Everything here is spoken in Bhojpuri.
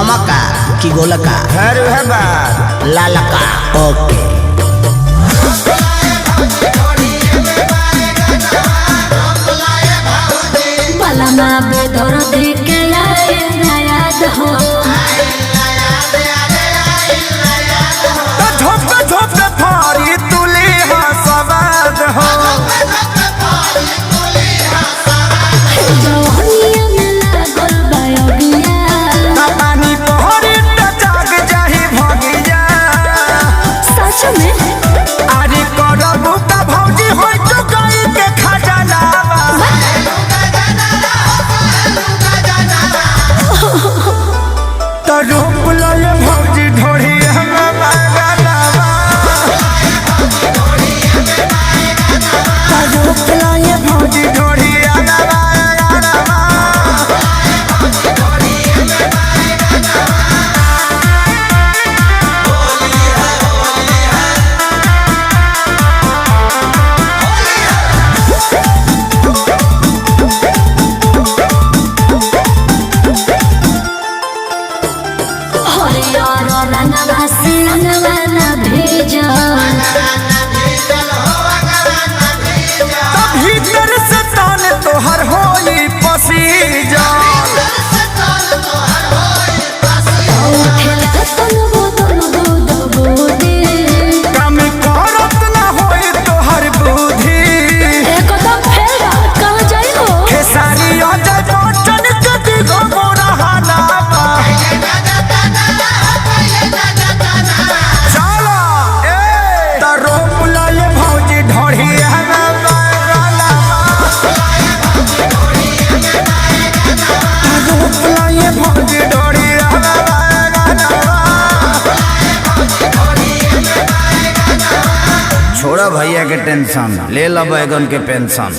लमका कि गोलका? हर है बात लालका। ओके बलमा बेदर देके आए याद हो झोंक झोंक थारी तुली सवाद हो जवानिया में लागल बायोगिया पानी पहरी त जाग जाही भगिया सच में आरी करबू त भौजी होय चुकाई के खजानावा त रूप लले भौजी ढोढ़ी हम बागलावा त रूप लले भौजी ढोढ़ी हरियर रंगवा से रंगवा ना भेजो भीतर से तान तोहर होई पसीजा उठेला तन बोतल दूध बोदे कम करत ना होई तोहर बुद्धि एकदम फेरा कहाँ जाई हो खेसारी अजय बच्चन के दिगो मोरा हनावा चला ए त रोप लाए भौजी ढोढ़ी हम बागलावा रोप लाए भौजी ढोढ़ी हम बागलावा छोड़ा भैया के टेंशन ले लो बैगन के पेंशन।